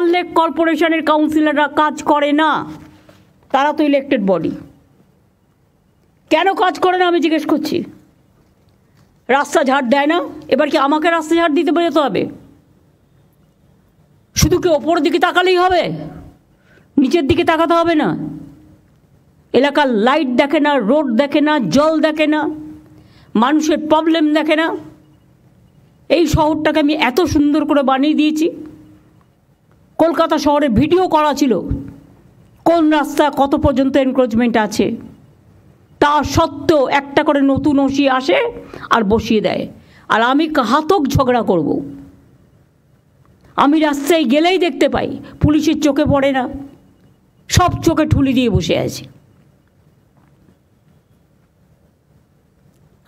সল্টলেক কর্পোরেশনের কাউন্সিলররা কাজ করে না, তারা তো ইলেক্টেড বডি। কেন কাজ করে না আমি জিজ্ঞেস করছি। রাস্তা ঝাড় দেয় না, এবার কি আমাকে রাস্তা ঝাড় দিতে যেতে হবে? শুধু কি ওপরের দিকে তাকালেই হবে? নিচের দিকে তাকাতে হবে না? এলাকার লাইট দেখে না, রোড দেখে না, জল দেখে না, মানুষের প্রবলেম দেখে না? এই শহরটাকে আমি এত সুন্দর করে বানিয়ে দিয়েছি। কলকাতা শহরে ভিডিও করা ছিল কোন রাস্তা কত পর্যন্ত এনক্রোচমেন্ট আছে, তা সত্ত্বেও একটা করে নতুন ওসি আসে আর বসিয়ে দেয়। আর আমি ঘাতক ঝগড়া করব। আমি রাস্তায় গেলেই দেখতে পাই পুলিশের চোখে পড়ে না, সব চোখে ঠুলি দিয়ে বসে আছে,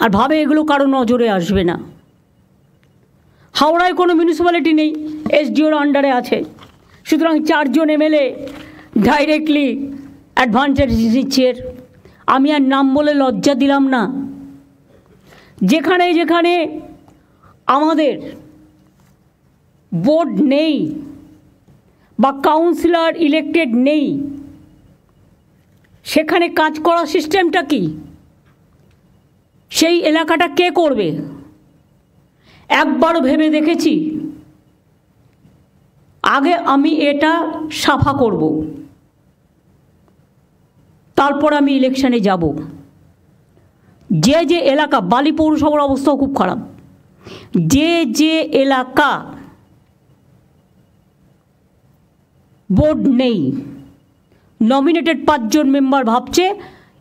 আর ভাবে এগুলো কারো নজরে আসবে না। হাওড়ায় কোনো মিউনিসিপ্যালিটি নেই, এসডিওর আন্ডারে আছে, সুতরাং 4 জন এমএলএ ডাইরেক্টলি অ্যাডভান্টেজ নিচ্ছে। আমি আর নাম বলে লজ্জা দিলাম না। যেখানে যেখানে আমাদের বোর্ড নেই বা কাউন্সিলর ইলেক্টেড নেই, সেখানে কাজ করার সিস্টেমটা কি? সেই এলাকাটা কে করবে? একবারও ভেবে দেখেছি আগে আমি এটা সাফা করব, তারপর আমি ইলেকশনে যাব। যে যে এলাকা, বালি পৌরসভার অবস্থাও খুব খারাপ, যে যে এলাকা বোর্ড নেই, নমিনেটেড 5 জন মেম্বার ভাবছে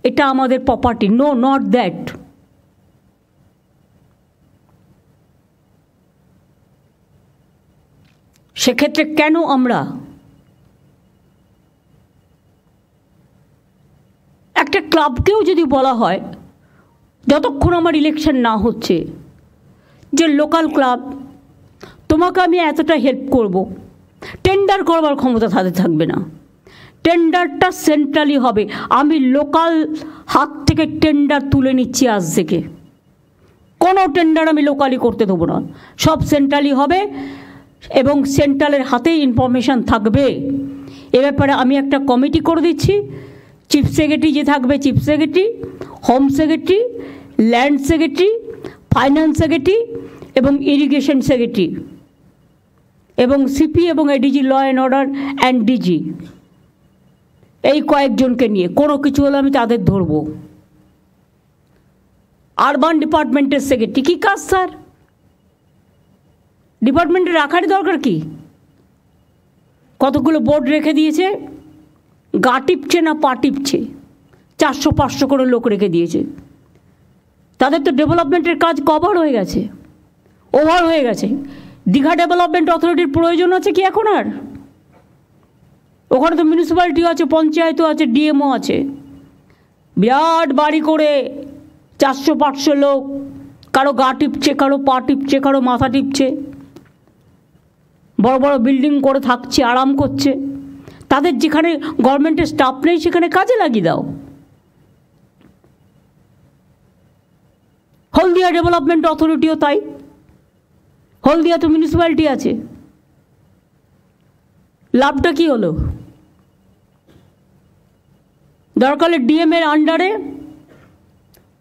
এটা আমাদের প্রপার্টি। No, not that. সেক্ষেত্রে কেন আমরা একটা ক্লাবকেও যদি বলা হয়, যতক্ষণ আমার ইলেকশন না হচ্ছে, যে লোকাল ক্লাব তোমাকে আমি এতটা হেল্প করব, টেন্ডার করবার ক্ষমতা তাদের থাকবে না। টেন্ডারটা সেন্ট্রালি হবে। আমি লোকাল হাত থেকে টেন্ডার তুলে নিচ্ছি আজ থেকে। কোনো টেন্ডার আমি লোকালি করতে দেবো না, সব সেন্ট্রালি হবে এবং সেন্ট্রালের হাতেই ইনফরমেশান থাকবে। এ ব্যাপারে আমি একটা কমিটি করে দিচ্ছি। চিফ সেক্রেটারি যে থাকবে, chief secretary, home secretary, land secretary, finance secretary এবং ইরিগেশন সেক্রেটারি এবং সিপি এবং ADG, law and order and DG, এই কয়েকজনকে নিয়ে কোনো কিছু হলে আমি তাদের ধরব। আরবান ডিপার্টমেন্টের সেক্রেটারি কী কাজ স্যার? ডিপার্টমেন্টে রাখারই দরকার কি? কতগুলো বোর্ড রেখে দিয়েছে, গা টিপছে না পা টিপছে, 400-500 করে লোক রেখে দিয়েছে। তাদের তো ডেভেলপমেন্টের কাজ কভার হয়ে গেছে, ওভার হয়ে গেছে। দীঘা ডেভেলপমেন্ট অথরিটির প্রয়োজন আছে কি এখন আর? ওখানে তো মিউনিসিপ্যালিটিও আছে, পঞ্চায়েতও আছে, ডিএমও আছে। বিরাট বাড়ি করে 400-500 লোক, কারো গা টিপছে, কারো পা টিপছে, কারো মাথা টিপছে, বড় বড় বিল্ডিং করে থাকছে, আরাম করছে। তাদের যেখানে গভর্নমেন্টের স্টাফ নেই সেখানে কাজে লাগিয়ে দাও। হলদিয়া ডেভেলপমেন্ট অথরিটিও তাই, হলদিয়া তো মিউনিসিপ্যালিটি আছে। লাভটা কি হলো? দরকার হলে ডিএমের আন্ডারে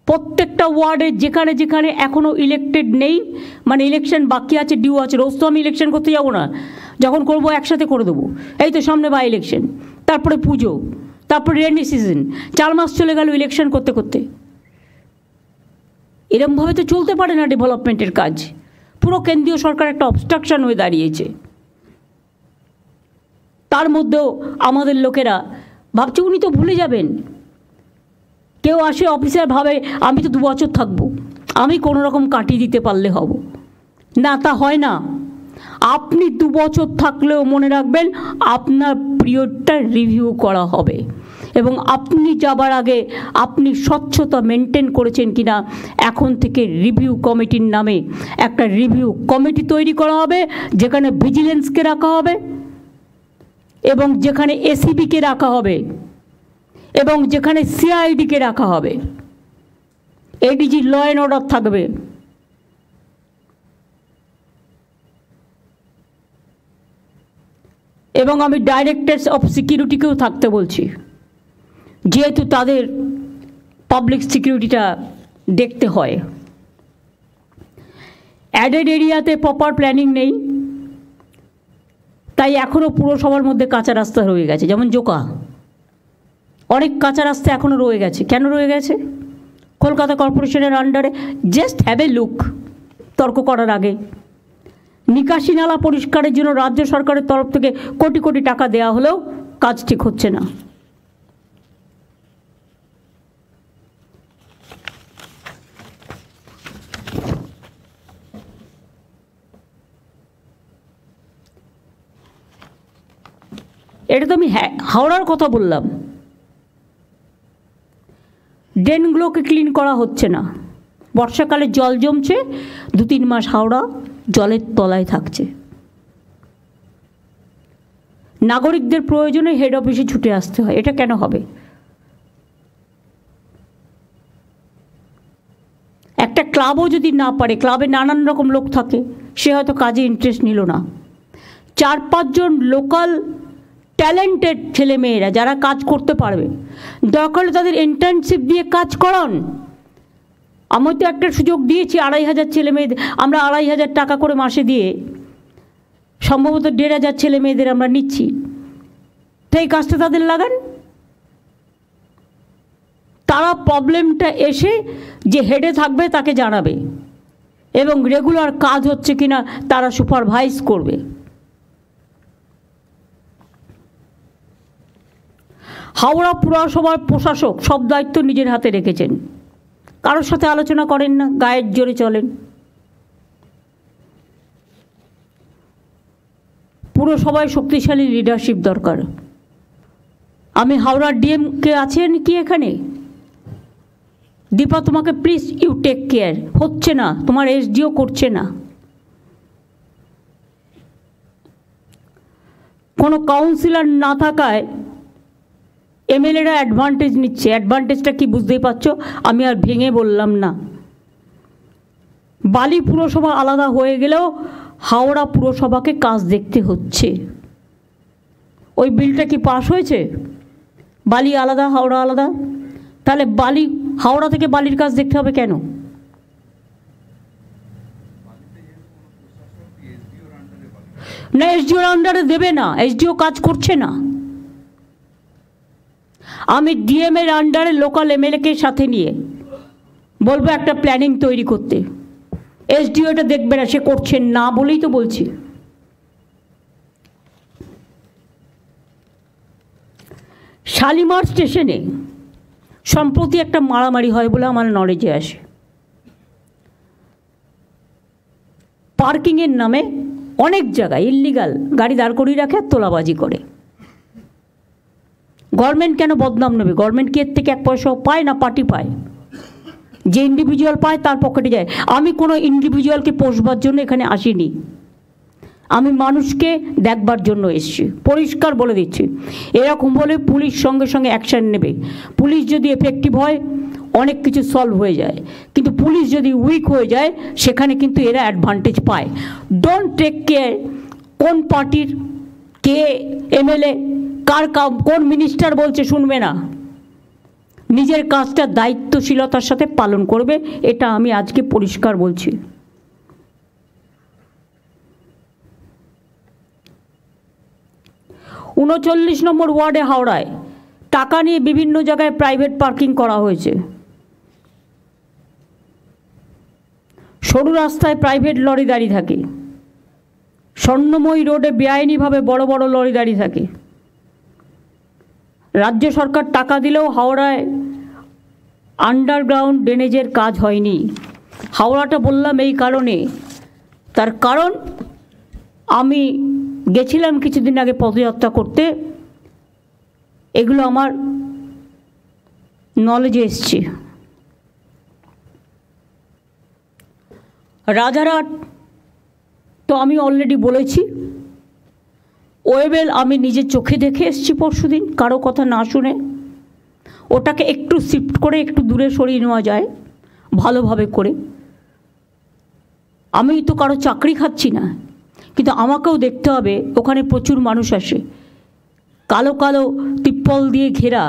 প্রত্যেকটা ওয়ার্ডে যেখানে যেখানে এখনও ইলেক্টেড নেই, মানে ইলেকশন বাকি আছে, ডিউ আছে, রোজ তো আমি ইলেকশন করতে যাবো না, যখন করবো একসাথে করে দেবো। এই তো সামনে বাই ইলেকশন, তারপরে পুজো, তারপরে রেনি সিজন, 4 মাস চলে গেল ইলেকশন করতে করতে। এরমভাবে তো চলতে পারে না ডেভেলপমেন্টের কাজ। পুরো কেন্দ্রীয় সরকার একটা অবস্ট্রাকশন হয়ে দাঁড়িয়েছে। তার মধ্যেও আমাদের লোকেরা ভাবছে উনি তো ভুলে যাবেন। কেউ আসে অফিসার ভাবে আমি তো 2 বছর থাকবো, আমি কোনো রকম কাটিয়ে দিতে পারলে হব না। তা হয় না। আপনি 2 বছর থাকলেও মনে রাখবেন আপনার পিরিয়ডটা রিভিউ করা হবে এবং আপনি যাবার আগে আপনি স্বচ্ছতা মেনটেন করেছেন কিনা এখন থেকে রিভিউ কমিটির নামে একটা রিভিউ কমিটি তৈরি করা হবে, যেখানে ভিজিলেন্সকে রাখা হবে এবং যেখানে এসিবিকে রাখা হবে এবং যেখানে সিআইডিকে রাখা হবে, এডিজি, ল অ্যান্ড অর্ডার থাকবে। এবং আমি ডাইরেক্টরস অফ সিকিউরিটিকেও থাকতে বলছি, যেহেতু তাদের পাবলিক সিকিউরিটিটা দেখতে হয়। অ্যাডেড এরিয়াতে প্রপার প্ল্যানিং নেই, তাই এখনও পুরসভার মধ্যে কাঁচা রাস্তা রয়ে গেছে। যেমন জোকা, অনেক কাঁচা রাস্তা এখনও রয়ে গেছে। কেন রয়ে গেছে? কলকাতা কর্পোরেশনের আন্ডারে। জাস্ট হ্যাভ এ লুক তর্ক করার আগে। নিকাশি নালা পরিষ্কারের জন্য রাজ্য সরকারের তরফ থেকে কোটি কোটি টাকা দেওয়া হলেও কাজ ঠিক হচ্ছে না। এটা তো আমি হাওড়ার কথা বললাম। ড্রেনগুলোকে ক্লিন করা হচ্ছে না। বর্ষাকালে জল জমছে, 2-3 মাস হাওড়া জলের তলায় থাকছে। নাগরিকদের প্রয়োজনে হেড অফিসে ছুটে আসতে হয়। এটা কেন হবে? একটা ক্লাবও যদি না পারে, ক্লাবে নানান রকম লোক থাকে, সে হয়তো কাজে ইন্টারেস্ট নিল না। 4-5 জন লোকাল ট্যালেন্টেড ছেলেমেয়েরা যারা কাজ করতে পারবে, দরকার হলে তাদের ইন্টার্নশিপ দিয়ে কাজ করান। আমি তো একটা সুযোগ দিয়েছি 2,500 ছেলে মেয়েদের, আমরা 2,500 টাকা করে মাসে দিয়ে সম্ভবত 1,500 ছেলে মেয়েদের আমরা নিচ্ছি। তো এই কাজটা তাদের লাগান। তারা প্রবলেমটা এসে যে হেডে থাকবে তাকে জানাবে এবং রেগুলার কাজ হচ্ছে কিনা তারা সুপারভাইজ করবে। হাওড়া পুরসভার প্রশাসক সব দায়িত্ব নিজের হাতে রেখেছেন, কারোর সাথে আলোচনা করেন না, গায়ের জোরে চলেন। পুরসভায় শক্তিশালী লিডারশিপ দরকার। আমি হাওড়ার ডিএম কে আছেন কি এখানে? দীপা, তোমাকে প্লিজ ইউ টেক কেয়ার। হচ্ছে না, তোমার এসডিও করছে না। কোনো কাউন্সিলর না থাকায় এমএলএরা অ্যাডভান্টেজ নিচ্ছে। অ্যাডভান্টেজটা কি বুঝতেই পারছো, আমি আর ভেঙে বললাম না। বালি পুরসভা আলাদা হয়ে গেলেও হাওড়া পুরসভাকে কাজ দেখতে হচ্ছে। ওই বিলটা কি পাস হয়েছে? বালি আলাদা, হাওড়া আলাদা। তাহলে বালি হাওড়া থেকে বালির কাজ দেখতে হবে কেন? না, এসডিওর আন্ডারে দেবে না, এসডিও কাজ করছে না। আমি ডিএম এর আন্ডারে লোকাল এমএলএকে সাথে নিয়ে বলবো একটা প্ল্যানিং তৈরি করতে। এসডিও এটা দেখবে না, সে করছেন না বলেই তো বলছি। শালিমার স্টেশনে সম্প্রতি একটা মারামারি হয় বলে আমার নলেজে আসে। পার্কিংয়ের নামে অনেক জায়গায় ইল্লিগাল গাড়ি দাঁড় করিয়ে রাখে আর তোলাবাজি করে। গভর্নমেন্ট কেন বদনাম নেবে? গভর্নমেন্ট কি এর থেকে 1 পয়সাও পায় না? পার্টি পায়। যে ইন্ডিভিজুয়াল পায় তার পকেটে যায়। আমি কোনো ইন্ডিভিজুয়ালকে পোষবার জন্য এখানে আসিনি, আমি মানুষকে দেখবার জন্য এসেছি। পরিষ্কার বলে দিচ্ছি, এরকম বলে পুলিশ সঙ্গে সঙ্গে অ্যাকশান নেবে। পুলিশ যদি এফেক্টিভ হয় অনেক কিছু সলভ হয়ে যায়, কিন্তু পুলিশ যদি উইক হয়ে যায় সেখানে কিন্তু এরা অ্যাডভান্টেজ পায়। ডোন্ট টেক কেয়ার কোন পার্টির কে এমএলএ, কার কোন মিনিস্টার বলছে শুনবে না। নিজের কাজটা দায়িত্বশীলতার সাথে পালন করবে, এটা আমি আজকে পরিষ্কার বলছি। ঊনচল্লিশ নম্বর ওয়ার্ডে হাওড়ায় টাকা নিয়ে বিভিন্ন জায়গায় প্রাইভেট পার্কিং করা হয়েছে। সরু রাস্তায় প্রাইভেট লরি দাঁড়িয়ে থাকে, স্বর্ণময়ী রোডে বেআইনিভাবে বড় বড় লরি দাঁড়িয়ে থাকে। রাজ্য সরকার টাকা দিলেও হাওড়ায় আন্ডারগ্রাউন্ড ড্রেনেজের কাজ হয়নি। হাওড়াটা বললাম এই কারণে, তার কারণ আমি গেছিলাম কিছুদিন আগে পদযাত্রা করতে, এগুলো আমার নলেজে এসছে। রাজারহাট তো আমি অলরেডি বলেছি, ওয়েবেল আমি নিজের চোখে দেখে এসেছি পরশুদিন, কারো কথা না শুনে। ওটাকে একটু শিফট করে একটু দূরে সরিয়ে নেওয়া যায় ভালোভাবে করে। আমি তো কারো চাকরি খাচ্ছি না, কিন্তু আমাকেও দেখতে হবে ওখানে প্রচুর মানুষ আসে, কালো কালো তিপ্পল দিয়ে ঘেরা,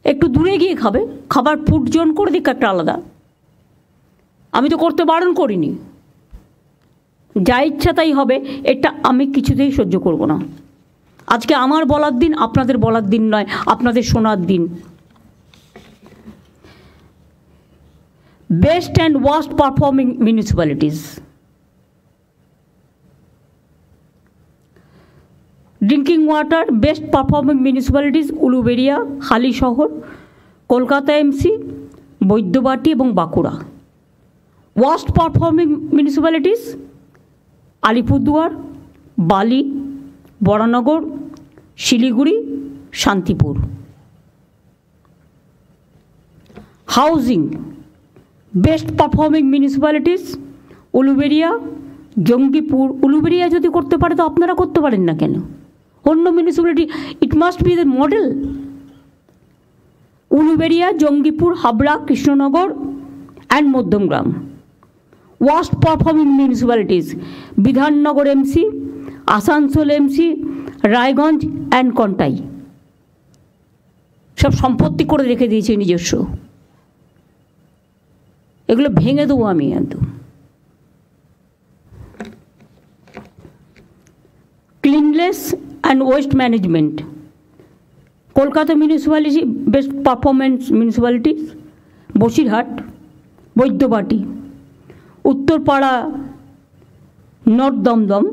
একটু দূরে গিয়ে খাবে, খাবার ফুড জোন করে দিক একটা আলাদা। আমি তো করতে বারণ করিনি, যা ইচ্ছা তাই হবে, এটা আমি কিছুতেই সহ্য করব না। আজকে আমার বলার দিন, আপনাদের বলার দিন নয়, আপনাদের শোনার দিন। Best and worst performing municipalities. Drinking water best performing municipalities Uluberia, Halisahar, Kolkata MC, Baidyabati এবং Bankura. Worst performing municipalities Alipurduar, Bally, Baranagar, Siliguri, Shantipur. Housing best performing municipalities Uluberia, Jangipur. Uluberia যদি করতে পারে তো আপনারা করতে পারেন না কেন? অন্য municipality, it must be the model. Uluberia, Jangipur, Habra, Krishnanagar and Madhyamgram. Worst performing municipalities Bidhannagar MC, Asansol MC, Raiganj and Contai. সব সম্পত্তি করে রেখে দিয়েছে নিজস্ব, এগুলো ভেঙে দেবো আমি একদম। Cleanness and waste management Kolkata municipality best performance municipalities Basirhat, Baidyabati, Uttarpara, North Dumdum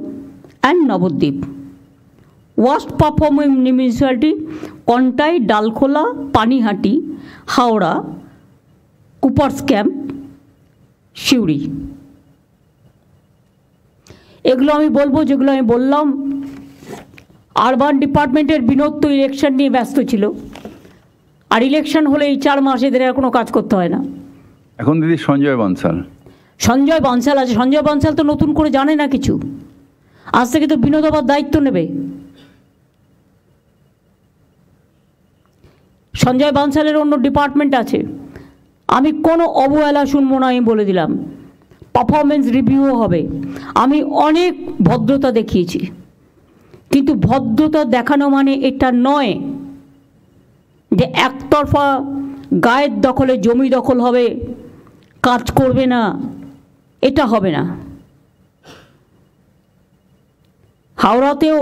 and Nabadwip. Worst performing municipality Contai, Dalkhola, Panihati, Howrah, Coopers Camp, Suri. এগুলো আমি বলবো যেগুলো আমি বললাম। আরবান ডিপার্টমেন্টের বিনোদ তো ইলেকশন নিয়ে ব্যস্ত ছিল, আর ইলেকশন হলে এই 4 মাস এদের আর কোনো কাজ করতে হয় না। এখন দিদি সঞ্জয় বনসাল আছে। সঞ্জয় বনসাল তো নতুন করে জানে না কিছু, আজ থেকে তো বিনোদ আবার দায়িত্ব নেবে। সঞ্জয় বনসালের অন্য ডিপার্টমেন্ট আছে, আমি কোনো অবহেলা শুনবো না, আমি বলে দিলাম। পারফরমেন্স রিভিউও হবে। আমি অনেক ভদ্রতা দেখিয়েছি, কিন্তু ভদ্রতা দেখানো মানে এটা নয় যে একতরফা গায়ের দখলে জমি দখল হবে, কাজ করবে না, এটা হবে না। হাওড়াতেও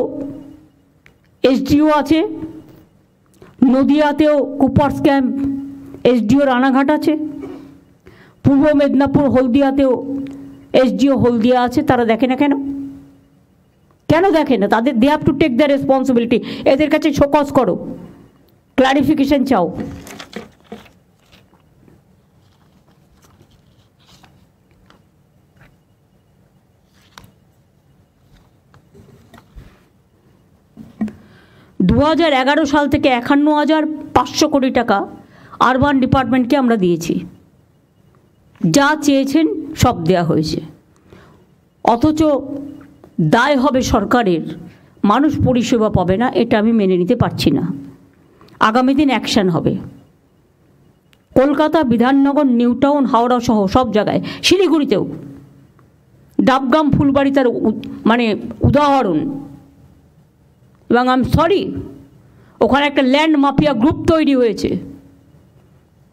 এসডিও আছে, নদিয়াতেও কুপার্স ক্যাম্প এসডিও রানাঘাট আছে, পূর্ব মেদিনীপুর হলদিয়াতেও এসডিও হলদিয়া আছে। তারা দেখে না কেন? কেন দেখে না? তাদের they have to take the responsibility. এদের কাছে শোকজ করো, ক্লারিফিকেশন চাও। দু 2011 সাল থেকে 51,500 কোটি টাকা আরবান ডিপার্টমেন্টকে আমরা দিয়েছি। যা চেয়েছেন সব দেয়া হয়েছে, অথচ দায় হবে সরকারের, মানুষ পরিষেবা পাবে না। এটা আমি মেনে নিতে পারছি না। আগামী দিন অ্যাকশান হবে। কলকাতা, বিধাননগর, নিউ টাউন, হাওড়া সহ সব জায়গায়, শিলিগুড়িতেও ডাবগ্রাম, ফুলবাড়ি তার মানে উদাহরণ। এবং আই এম সরি, ওখানে একটা ল্যান্ড মাফিয়া গ্রুপ তৈরি হয়েছে।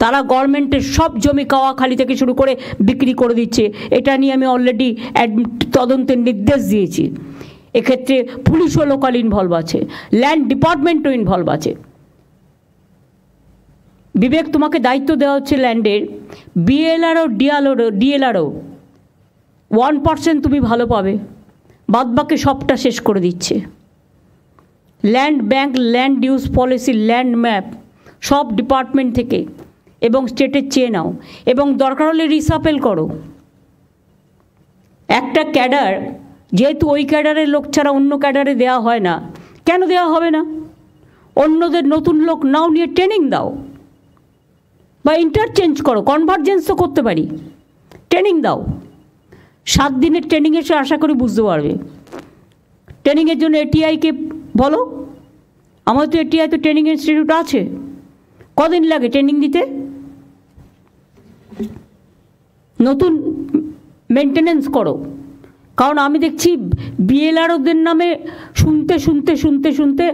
তারা গভর্নমেন্টের সব জমি কাওয়াখালি থেকে শুরু করে বিক্রি করে দিচ্ছে। এটা নিয়ে আমি অলরেডি তদন্তের নির্দেশ দিয়েছি। এক্ষেত্রে পুলিশও লোকাল ইনভলভ আছে, ল্যান্ড ডিপার্টমেন্টও ইনভলভ আছে। বিবেক, তোমাকে দায়িত্ব দেওয়া হচ্ছে ল্যান্ডের, বিএলআরও ডিএলআরও 1% তুমি ভালো পাবে, বাদবাকি সবটা শেষ করে দিচ্ছে। Land bank, land use policy, land map সব ডিপার্টমেন্ট থেকে এবং স্টেটের চেয়ে নাও, এবং দরকার হলে রিসাপেল করো। একটা ক্যাডার, যেহেতু ওই ক্যাডারের লোক ছাড়া অন্য ক্যাডারে দেওয়া হয় না, কেন দেওয়া হবে না? অন্যদের নতুন লোক নাও, নিয়ে ট্রেনিং দাও বা ইন্টারচেঞ্জ করো, কনভার্জেন্স তো করতে পারি। ট্রেনিং দাও, 7 দিনের ট্রেনিং এসে আশা করি বুঝতে পারবে। ট্রেনিংয়ের জন্য এটিআইকে বলো, আমার তো এটিআই তো ট্রেনিং ইনস্টিটিউট আছে, কদিন লাগে ট্রেনিং দিতে? নতুন মেনটেনেন্স করো, কারণ আমি দেখছি বিএলআরওদের নামে শুনতে শুনতে শুনতে শুনতে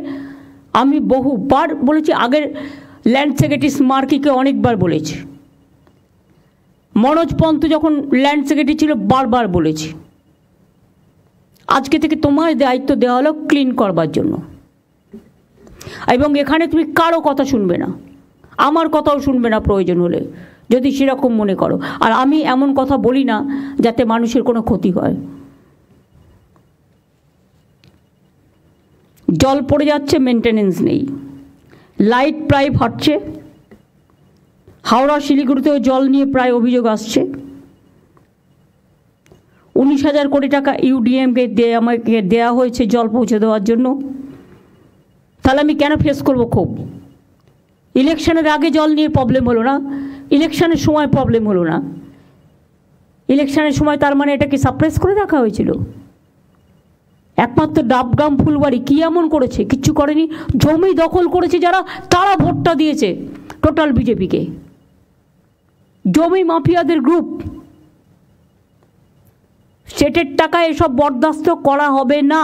আমি বহুবার বলেছি, আগের ল্যান্ড সেক্রেটারি স্মার্কিকে অনেকবার বলেছি, মনোজ পন্ত যখন ল্যান্ড সেক্রেটারি ছিল বারবার বলেছি। আজকে থেকে তোমার দায়িত্ব দেওয়া হলো ক্লিন করবার জন্য, এবং এখানে তুমি কারো কথা শুনবে না, আমার কথাও শুনবে না প্রয়োজন হলে, যদি সেরকম মনে করো। আর আমি এমন কথা বলি না যাতে মানুষের কোনো ক্ষতি হয়। জল পড়ে যাচ্ছে, মেনটেনেন্স নেই, লাইট প্রায় ফাটছে, হাওড়া শিলিগুড়িতেও জল নিয়ে প্রায় অভিযোগ আসছে। 19,000 কোটি টাকা ইউডিএমকে আমাকে দেওয়া হয়েছে জল পৌঁছে দেওয়ার জন্য। তাহলে আমি কেন ফেস করবো ক্ষোভ? ইলেকশনের আগে জল নিয়ে প্রবলেম হলো না, ইলেকশনের সময় প্রবলেম হলো না। ইলেকশনের সময় তার মানে এটাকে সাপ্রেস করে রাখা হয়েছিল? একমাত্র ডাবগ্রাম ফুলবাড়ি কী এমন করেছে? কিচ্ছু করেনি। জমি দখল করেছে যারা, তারা ভোটটা দিয়েছে টোটাল বিজেপিকে। জমি মাফিয়াদের গ্রুপ, স্টেটের টাকা এসব বরদাস্ত করা হবে না।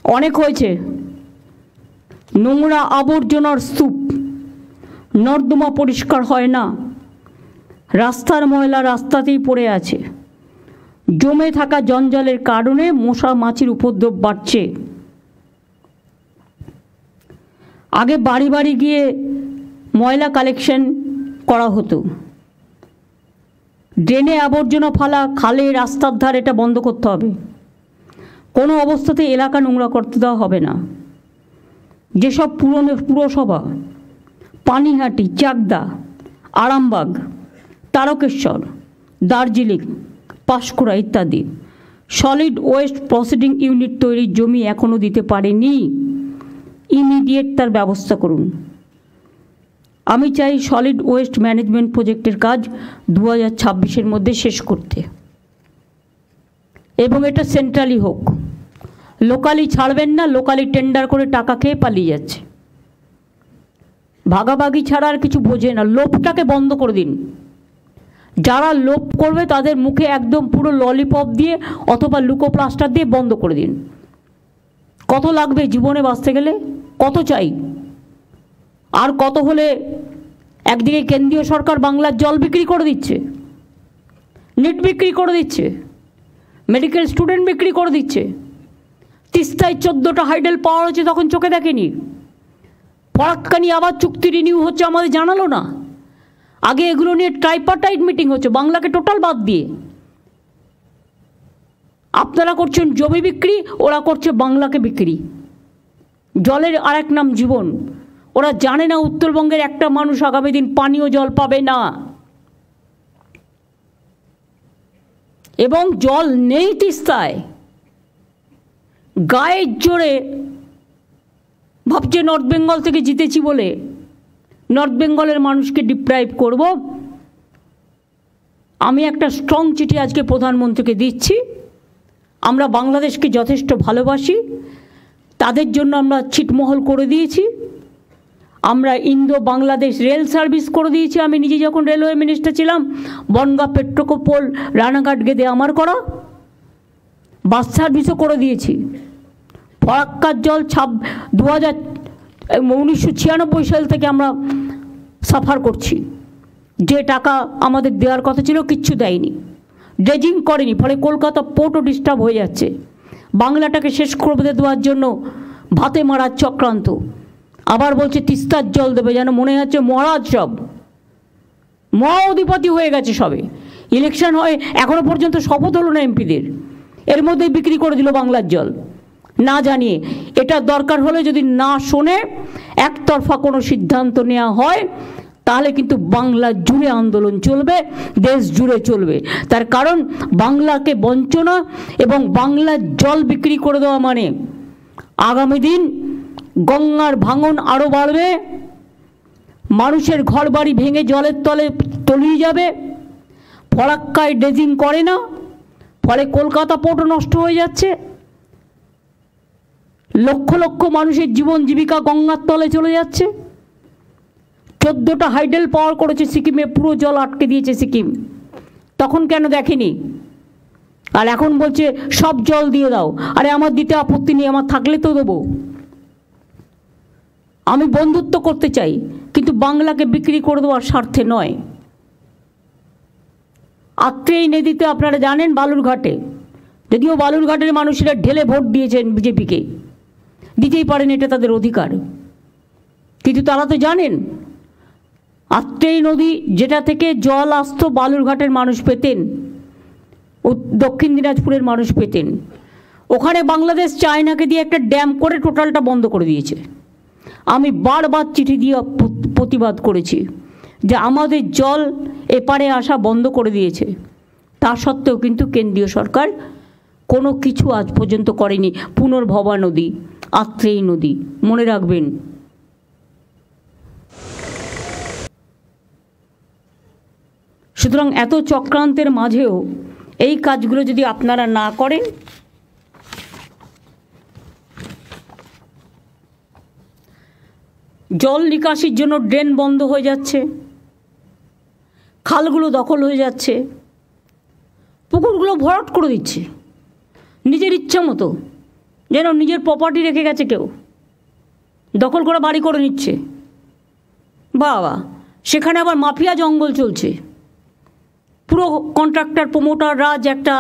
অনেক হয়েছে। নোংরা আবর্জনার স্তূপ, নর্দমা পরিষ্কার হয় না, রাস্তার ময়লা রাস্তাতেই পড়ে আছে, জমে থাকা জঞ্জালের কারণে মশা মাছির উপদ্রব বাড়ছে। আগে বাড়ি বাড়ি গিয়ে ময়লা কালেকশন করা হতো, ড্রেনে আবর্জনা ফালা, খালে রাস্তার ধার, এটা বন্ধ করতে হবে। কোনো অবস্থাতে এলাকা নোংরা করতে দেওয়া হবে না। যেসব পুরসভা, পানিহাটি, চাকদা, আরামবাগ, তারকেশ্বর, দার্জিলিং, পাঁশকুড়া ইত্যাদি সলিড ওয়েস্ট প্রসেসিং ইউনিট তৈরির জমি এখনও দিতে পারেনি, ইমিডিয়েট তার ব্যবস্থা করুন। আমি চাই সলিড ওয়েস্ট ম্যানেজমেন্ট প্রজেক্টের কাজ 2026-এর মধ্যে শেষ করতে, এবং এটা সেন্ট্রালি হোক। লোকালি ছাড়বেন না, লোকালি টেন্ডার করে টাকা খেয়ে পালিয়ে যাচ্ছে। ভাগাভাগি ছাড়া আর কিছু বোঝে না। লোভটাকে বন্ধ করে দিন। যারা লোভ করবে তাদের মুখে একদম পুরো ললিপপ দিয়ে অথবা লুকোপ্লাস্টার দিয়ে বন্ধ করে দিন। কত লাগবে জীবনে বাঁচতে গেলে? কত চাই? আর কত হলে একদিকে কেন্দ্রীয় সরকার বাংলার জল বিক্রি করে দিচ্ছে, নিট বিক্রি করে দিচ্ছে, মেডিকেল স্টুডেন্ট বিক্রি করে দিচ্ছে। তিস্তায় 14টা হাইডেল পাওয়া হয়েছে, তখন চোখে দেখেনি। ফরাক্কানি আবার চুক্তি রিনিউ হচ্ছে, আমাদের জানালো না। আগে এগুলো নিয়ে ট্রাইপার্টাইট মিটিং হচ্ছে, বাংলাকে টোটাল বাদ দিয়ে। আপনারা করছেন জমি বিক্রি, ওরা করছে বাংলাকে বিক্রি। জলের আরেক নাম জীবন। ওরা জানে না উত্তরবঙ্গের একটা মানুষ আগামী দিন পানীয় জল পাবে না, এবং জল নেই তিস্তায়। গায়ের জোরে ভাবছে নর্থ বেঙ্গল থেকে জিতেছি বলে নর্থ বেঙ্গলের মানুষকে ডিপ্রাইভ করব। আমি একটা স্ট্রং চিঠি আজকে প্রধানমন্ত্রীকে দিচ্ছি। আমরা বাংলাদেশকে যথেষ্ট ভালোবাসি, তাদের জন্য আমরা ছিটমহল করে দিয়েছি। আমরা ইন্দো বাংলাদেশ রেল সার্ভিস করে দিয়েছি। আমি নিজে যখন রেলওয়ে মিনিস্টার ছিলাম, বনগাঁ পেট্রোকোপল রানাঘাট গেদে আমার করা। বাস সার্ভিসও করে দিয়েছি। ফরাক্কার জল 1996 সাল থেকে আমরা সাফার করছি। যে টাকা আমাদের দেওয়ার কথা ছিল কিচ্ছু দেয়নি, ড্রেজিং করেনি, ফলে কলকাতা পোর্টও ডিস্টার্ব হয়ে যাচ্ছে। বাংলাটাকে শেষ করে দেওয়ার জন্য ভাতে মারার চক্রান্ত। আবার বলছে তিস্তার জল দেবে, যেন মনে হচ্ছে মহারাজ সব মহা অধিপতি হয়ে গেছে সবে। ইলেকশন হয় এখনো পর্যন্ত শপথ হলো না এমপিদের, এর মধ্যেই বিক্রি করে দিল বাংলার জল না জানিয়ে। এটা দরকার হলে যদি না শোনে একতরফা কোনো সিদ্ধান্ত নেওয়া হয়, তাহলে কিন্তু বাংলা জুড়ে আন্দোলন চলবে, দেশ জুড়ে চলবে। তার কারণ বাংলাকে বঞ্চনা এবং বাংলার জল বিক্রি করে দেওয়া মানে আগামী দিন গঙ্গার ভাঙন আরও বাড়বে, মানুষের ঘর বাড়ি ভেঙে জলের তলে তলিয়ে যাবে। ফরাক্কায় ড্রেজিং করে না, ফলে কলকাতা পোর্টও নষ্ট হয়ে যাচ্ছে। লক্ষ লক্ষ মানুষের জীবন জীবিকা গঙ্গার তলে চলে যাচ্ছে। 14টা হাইডেল পাওয়ার করেছে সিকিমে, পুরো জল আটকে দিয়েছে সিকিম। তখন কেন দেখেনি? আর এখন বলছে সব জল দিয়ে দাও। আরে আমার দিতে আপত্তি নেই, আমার থাকলে তো দেবো। আমি বন্ধুত্ব করতে চাই, কিন্তু বাংলাকে বিক্রি করে দেওয়ার স্বার্থে নয়। আত্রেই নদীতে আপনারা জানেন বালুরঘাটে, যদিও বালুরঘাটের মানুষেরা ঢেলে ভোট দিয়েছেন বিজেপিকে, দিতেই পারেন, এটা তাদের অধিকার, কিন্তু তারা তো জানেন আত্রেই নদী যেটা থেকে জল আসতো বালুরঘাটের মানুষ পেতেন, দক্ষিণ দিনাজপুরের মানুষ পেতেন, ওখানে বাংলাদেশ চায়নাকে দিয়ে একটা ড্যাম করে টোটালটা বন্ধ করে দিয়েছে। আমি বারবার চিঠি দিয়ে প্রতিবাদ করেছি যে আমাদের জল এপারে আসা বন্ধ করে দিয়েছে। তা সত্ত্বেও কিন্তু কেন্দ্রীয় সরকার কোনো কিছু আজ পর্যন্ত করেনি। পুনর্ভবা নদী, আত্রেই নদী, মনে রাখবেন। সুতরাং এত চক্রান্তের মাঝেও এই কাজগুলো যদি আপনারা না করেন, জল নিকাশির জন্য ড্রেন বন্ধ হয়ে যাচ্ছে, খালগুলো দখল হয়ে যাচ্ছে, পুকুরগুলো ভরাট করে দিচ্ছে নিজের ইচ্ছা মতো, যেন নিজের প্রপার্টি রেখে গেছে কেউ, দখল করে বাড়ি করে নিচ্ছে। বাবা, সেখানে আবার মাফিয়া জঙ্গল চলছে। পুরো কন্ট্রাক্টর প্রমোটার রাজ একটা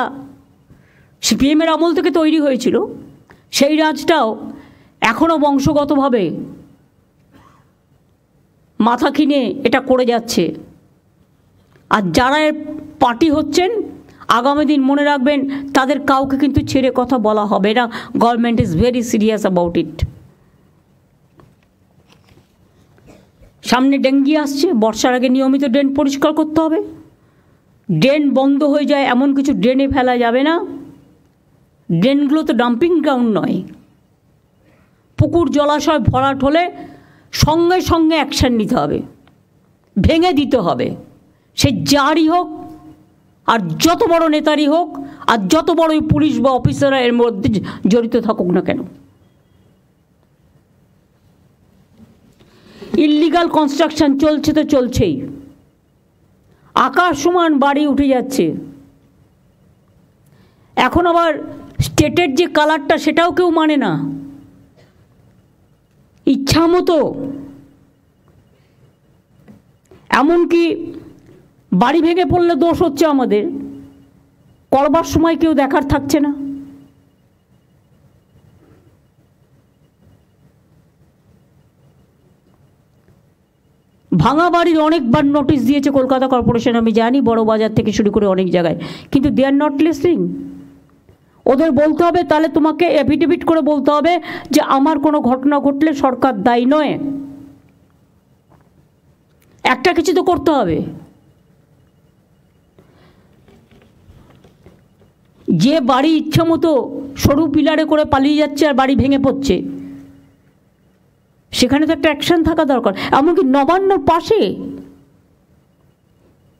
সিপিএমের আমল থেকে তৈরি হয়েছিল, সেই রাজটাও এখনও বংশগতভাবে মাথা কিনে এটা করে যাচ্ছে। আর যারা এর পার্টি হচ্ছেন, আগামী দিন মনে রাখবেন তাদের কাউকে কিন্তু ছেড়ে কথা বলা হবে না। Government is very serious about it. সামনে ডেঙ্গি আসছে, বর্ষার আগে নিয়মিত ড্রেন পরিষ্কার করতে হবে। ড্রেন বন্ধ হয়ে যায় এমন কিছু ড্রেনে ফেলা যাবে না। ড্রেনগুলো তো ডাম্পিং গ্রাউন্ড নয়। পুকুর জলাশয় ভরাট হলে সঙ্গে সঙ্গে অ্যাকশান নিতে হবে, ভেঙে দিতে হবে। সে যারই হোক, আর যত বড় নেতারই হোক, আর যত বড়ই পুলিশ বা অফিসাররা এর মধ্যে জড়িত থাকুক না কেন। ইল্লিগাল কনস্ট্রাকশন চলছে তো চলছেই, আকাশ সমান বাড়ি উঠে যাচ্ছে। এখন আবার স্টেটের যে কালারটা সেটাও কেউ মানে না, ইচ্ছা মতো। এমনকি বাড়ি ভেঙে পড়লে দোষ হচ্ছে আমাদের, করবার সময় কেউ দেখার থাকছে না। ভাঙা বাড়ির অনেকবার নোটিশ দিয়েছে কলকাতা কর্পোরেশন, আমি জানি, বড় বাজার থেকে শুরু করে অনেক জায়গায়, কিন্তু দে আর নট লিসনিং। ওদের বলতে হবে, তাহলে তোমাকে এফিডেভিট করে বলতে হবে যে আমার কোনো ঘটনা ঘটলে সরকার দায়ী নয়। একটা কিছু তো করতে হবে। যে বাড়ি ইচ্ছা মতো সরু পিলারে করে পালিয়ে যাচ্ছে আর বাড়ি ভেঙে পড়ছে, সেখানে তো একটা অ্যাকশন থাকা দরকার। এমনকি নবান্নর পাশে,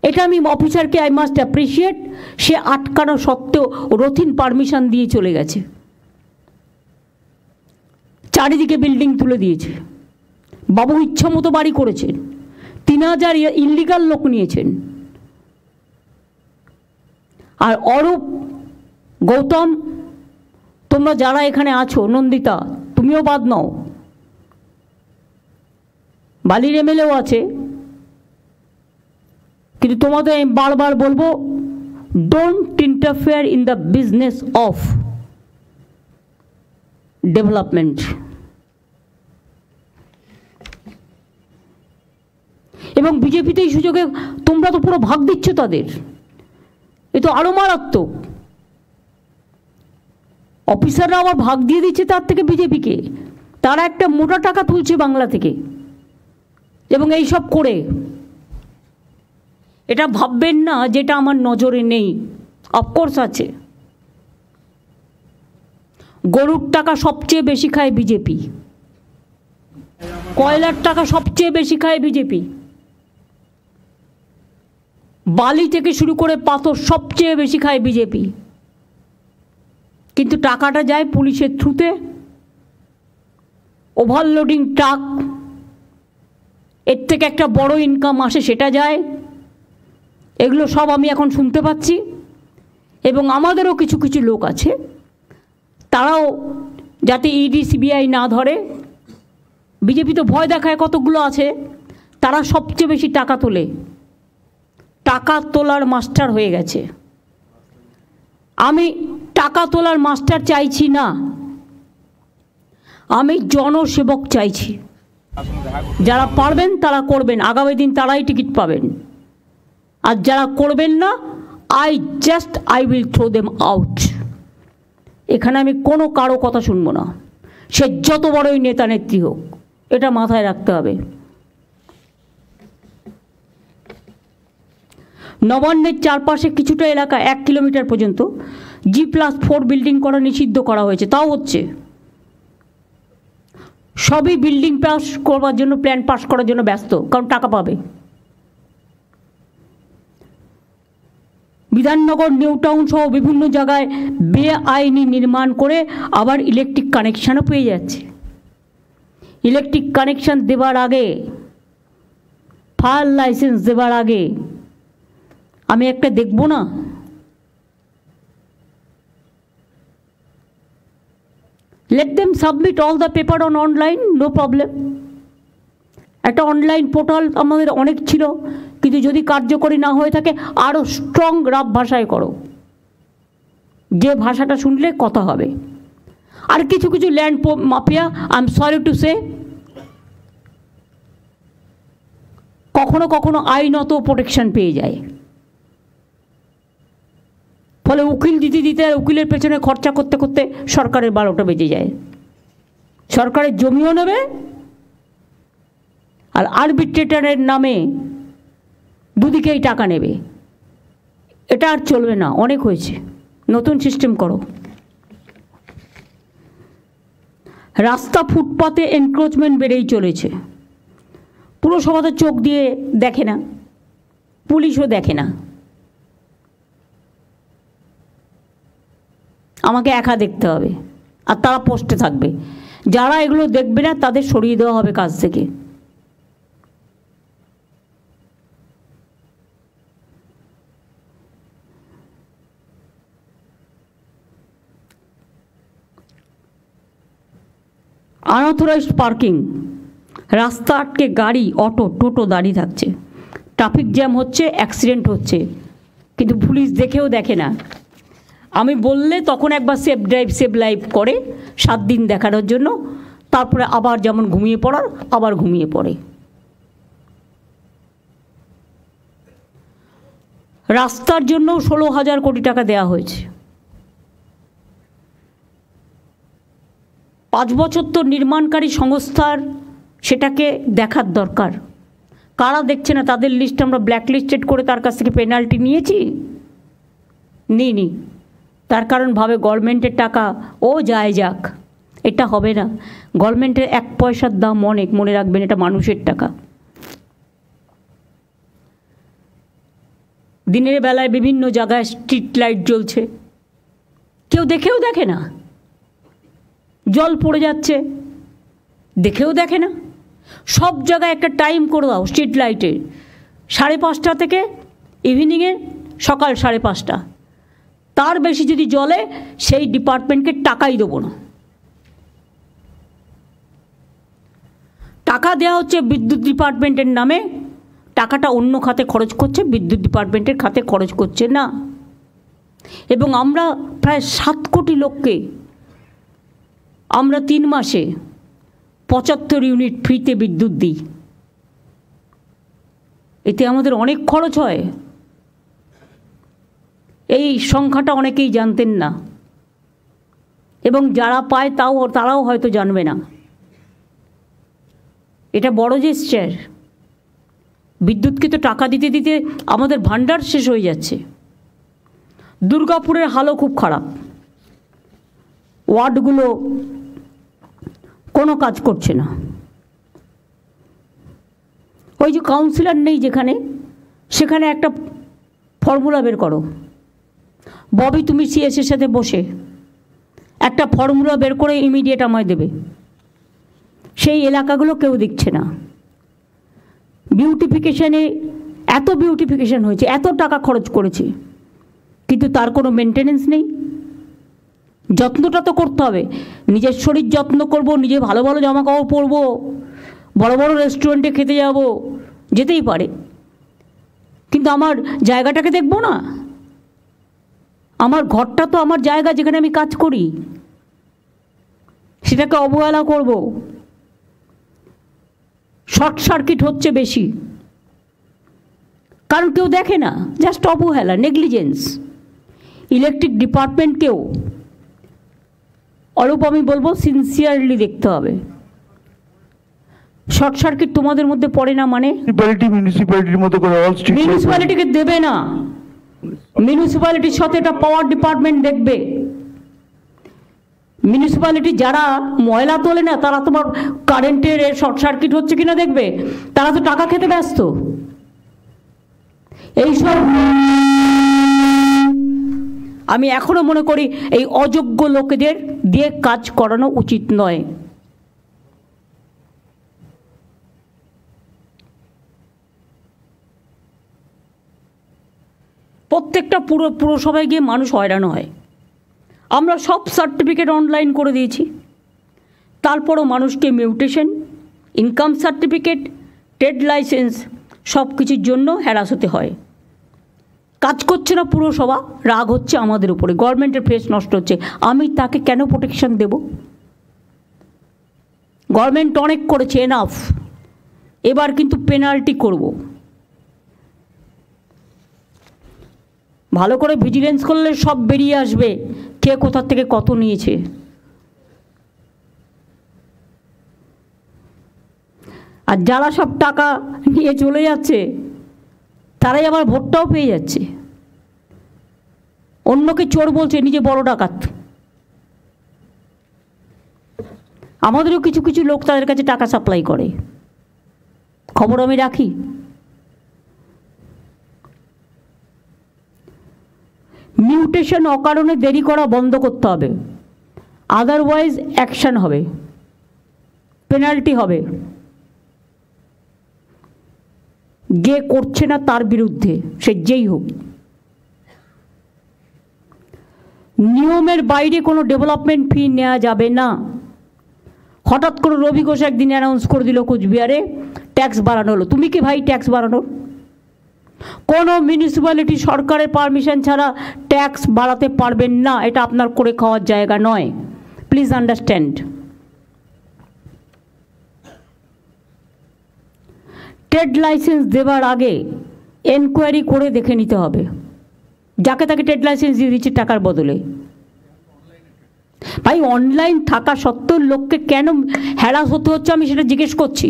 এটা আমি অফিসারকে আই মাস্ট অ্যাপ্রিসিয়েট, সে আটকানো সত্ত্বেও রথিন পারমিশন দিয়ে চলে গেছে, চারিদিকে বিল্ডিং তুলে দিয়েছে। বাবু ইচ্ছা মতো বাড়ি করেছেন, 3000 ইল্লিগাল লোক নিয়েছেন। আর অরূপ, গৌতম, তোমরা যারা এখানে আছো, নন্দিতা তুমিও বাদ নাও, বালির এমএলএও আছে, কিন্তু তোমাদের আমি বারবার বলবো, don't interfere in the business of development. এবং বিজেপিতে এই সুযোগে তোমরা তো পুরো ভাগ দিচ্ছ তাদের, এ তো আরো মারাত্মক। অফিসাররা আবার ভাগ দিয়ে দিচ্ছে তার থেকে বিজেপিকে, তারা একটা মোটা টাকা তুলছে বাংলা থেকে। এবং এই সব করে এটা ভাববেন না যেটা আমার নজরে নেই, অফকোর্স আছে। গরুর টাকা সবচেয়ে বেশি খায় বিজেপি, কয়লার টাকা সবচেয়ে বেশি খায় বিজেপি, বালি থেকে শুরু করে পাথর সবচেয়ে বেশি খায় বিজেপি। কিন্তু টাকাটা যায় পুলিশের থ্রুতে, ওভারলোডিং ট্রাক, এর থেকে একটা বড় ইনকাম আসে, সেটা যায়। এগুলো সব আমি এখন শুনতে পাচ্ছি। এবং আমাদেরও কিছু কিছু লোক আছে, তারাও যাতে ইডি সিবিআই না ধরে, বিজেপি তো ভয় দেখায় কতগুলো আছে, তারা সবচেয়ে বেশি টাকা তোলে, টাকা তোলার মাস্টার হয়ে গেছে। আমি টাকা তোলার মাস্টার চাইছি না, আমি জনসেবক চাইছি। যারা পারবেন তারা করবেন, আগামী দিন তারাই টিকিট পাবেন। আর যারা করবেন না, I will throw them out. এখানে আমি কোনো কারো কথা শুনবো না, সে যত বড়ই নেতা নেত্রী হোক, এটা মাথায় রাখতে হবে। নবান্নের চারপাশে কিছুটা এলাকা 1 কিলোমিটার পর্যন্ত G+4 বিল্ডিং করা নিষিদ্ধ করা হয়েছে, তাও হচ্ছে। সবই বিল্ডিং পাস করবার জন্য, প্ল্যান পাস করার জন্য ব্যস্ত, কারণ টাকা পাবে। বিধাননগর, নিউ টাউন সহ বিভিন্ন জায়গায় বেআইনি নির্মাণ করে আবার ইলেকট্রিক কানেকশানও পেয়ে যাচ্ছে। ইলেকট্রিক কানেকশান দেবার আগে, ফায়ার লাইসেন্স দেবার আগে আমি একটা দেখব না? Let them submit all the paper on online, no problem. একটা অনলাইন পোর্টাল আমাদের অনেক ছিল, কিন্তু যদি কার্যকরী না হয়ে থাকে আরও স্ট্রং রাফ ভাষায় করো, যে ভাষাটা শুনলে কথা হবে। আর কিছু কিছু land mafia, I am sorry to say, কখনো কখনো আইনত প্রোটেকশন পেয়ে যায়, ফলে উকিল দিতে দিতে আর উকিলের পেছনে খরচা করতে করতে সরকারের 12টা বেজে যায়। সরকারের জমিও নেবে আর আরবিট্রেটরের নামে দুদিকেই টাকা নেবে। এটা আর চলবে না, অনেক হয়েছে, নতুন সিস্টেম করো। রাস্তা ফুটপাতে এনক্রোচমেন্ট বেড়েই চলেছে। পুরসভা তো চোখ দিয়ে দেখে না, পুলিশও দেখে না, আমাকে একা দেখতে হবে, আর তারা পোস্টে থাকবে। যারা এগুলো দেখবে না তাদের সরিয়ে দেওয়া হবে কাজ থেকে। আনঅথরাইজড পার্কিং, রাস্তা আটকে গাড়ি, অটো, টোটো দাঁড়িয়ে থাকছে, ট্রাফিক জ্যাম হচ্ছে, অ্যাক্সিডেন্ট হচ্ছে, কিন্তু পুলিশ দেখেও দেখে না। আমি বললে তখন একবার সেফ ড্রাইভ সেভ লাইফ করে 7 দিন দেখানোর জন্য, তারপরে আবার যেমন ঘুমিয়ে পড়ার আবার ঘুমিয়ে পড়ে। রাস্তার জন্য 16,000 কোটি টাকা দেওয়া হয়েছে। 5 বছর তো নির্মাণকারী সংস্থার সেটাকে দেখার দরকার। কারা দেখছে না? তাদের লিস্ট আমরা ব্ল্যাক লিস্টেড করে তার কাছ থেকে পেনাল্টি নিয়েছি? নিইনি। তার কারণ ভাবে গভর্নমেন্টের টাকা ও যায় যাক, এটা হবে না। গভর্নমেন্টের 1 পয়সার দাম অনেক, মনে রাখবেন, এটা মানুষের টাকা। দিনের বেলায় বিভিন্ন জায়গায় স্ট্রিট লাইট জ্বলছে, কেউ দেখেও দেখে না। জল পড়ে যাচ্ছে, দেখেও দেখে না। সব জায়গায় একটা টাইম করে দাও স্ট্রিট লাইটের, 5:30 থেকে ইভিনিংয়ে সকাল 5:30। তার বেশি যদি জ্বলে সেই ডিপার্টমেন্টকে টাকাই দেবো না। টাকা দেওয়া হচ্ছে বিদ্যুৎ ডিপার্টমেন্টের নামে, টাকাটা অন্য খাতে খরচ করছে, বিদ্যুৎ ডিপার্টমেন্টের খাতে খরচ করছে না। এবং আমরা প্রায় 7 কোটি লোককে আমরা 3 মাসে 75 ইউনিট ফ্রিতে বিদ্যুৎ দিই। এতে আমাদের অনেক খরচ হয়। এই সংখ্যাটা অনেকেই জানতেন না, এবং যারা পায় তারাও হয়তো জানবে না। এটা বড় জেস্চার। বিদ্যুৎকে তো টাকা দিতে দিতে আমাদের ভান্ডার শেষ হয়ে যাচ্ছে। দুর্গাপুরের হালও খুব খারাপ, ওয়ার্ডগুলো কোনো কাজ করছে না। ওই যে কাউন্সিলর নেই যেখানে, সেখানে একটা ফর্মুলা বের করো। ববি, তুমি সিএসের সাথে বসে একটা ফর্মুলা বের করে ইমিডিয়েট আমায় দেবে। সেই এলাকাগুলো কেউ দেখছে না। বিউটিফিকেশানে এত বিউটিফিকেশান হয়েছে, এত টাকা খরচ করেছে, কিন্তু তার কোনো মেনটেনেন্স নেই। যত্নটা তো করতে হবে, নিজের শরীর যত্ন করব, নিজে ভালো ভালো জামা কাপড় পরবো, বড় বড় রেস্টুরেন্টে খেতে যাব, যেতেই পারে, কিন্তু আমার জায়গাটাকে দেখবো না। আমার ঘরটা তো আমার জায়গা, যেখানে আমি কাজ করি, সেটাকে অবহেলা করব। শর্ট সার্কিট হচ্ছে বেশি, কারণ কেউ দেখে না, জাস্ট অবহেলা, নেগলিজেন্স। ইলেকট্রিক ডিপার্টমেন্টকেও অরূপ আমি বলবো সিনসিয়ারলি দেখতে হবে। শর্ট সার্কিট তোমাদের মধ্যে পড়ে না মানে? মিউনিসিপ্যালিটির মতো করে অল স্ট্রিট মিউনিসিপ্যালিটিকে দেবে না, মিউনিসিপ্যালিটির সাথে এটা পাওয়ার ডিপার্টমেন্ট দেখবে। মিউনিসিপ্যালিটি যারা ময়লা তোলে না, তারা তোমার কারেন্টের শর্ট সার্কিট হচ্ছে কিনা দেখবে, তারা তো টাকা খেতে ব্যস্ত। এইসব আমি এখনো মনে করি এই অযোগ্য লোকেদের দিয়ে কাজ করানো উচিত নয়। প্রত্যেকটা পুরসভায় গিয়ে মানুষ হয়রান হয়। আমরা সব সার্টিফিকেট অনলাইন করে দিয়েছি, তারপরও মানুষকে mutation, income certificate, trade licence সব কিছুর জন্য হ্যারাস হতে হয়। কাজ করছে না পুরসভা, রাগ হচ্ছে আমাদের উপরে, গভর্নমেন্টের ফেস নষ্ট হচ্ছে। আমি তাকে কেন প্রোটেকশন দেব? গভর্নমেন্ট অনেক করেছে, এনাফ। এবার কিন্তু পেনাল্টি করব। ভালো করে ভিজিলেন্স করলে সব বেরিয়ে আসবে, কে কোথা থেকে কত নিয়েছে। আর যারা সব টাকা নিয়ে চলে যাচ্ছে, তারাই আবার ভোটটাও পেয়ে যাচ্ছে। অন্যকে চোর বলছে, নিজে বড় ডাকাত। আমাদেরও কিছু কিছু লোক তাদের কাছে টাকা সাপ্লাই করে, খবর আমি রাখি। মিউটেশন অকারণে দেরি করা বন্ধ করতে হবে, আদারওয়াইজ অ্যাকশন হবে, পেনাল্টি হবে। যে করছে না তার বিরুদ্ধে, সে যেই হোক। নিয়মের বাইরে কোনো ডেভেলপমেন্ট ফি নেওয়া যাবে না। হঠাৎ করে রবি ঘোষ একদিন অ্যানাউন্স করে দিল কোচবিহারে ট্যাক্স বাড়ানো হলো। তুমি কি ভাই ট্যাক্স বাড়ানোর? কোনো মিউনিসিপ্যালিটি সরকারের পারমিশন ছাড়া ট্যাক্স বাড়াতে পারবেন না, এটা আপনার করে খাওয়ার জায়গা নয়, প্লিজ আন্ডারস্ট্যান্ড। ট্রেড লাইসেন্স দেওয়ার আগে এনকোয়ারি করে দেখে নিতে হবে, যাকে তাকে ট্রেড লাইসেন্স দিয়ে দিচ্ছে টাকার বদলে। ভাই অনলাইন থাকা সত্ত্বেও লোককে কেন হ্যারাস হতে হচ্ছে আমি সেটা জিজ্ঞেস করছি।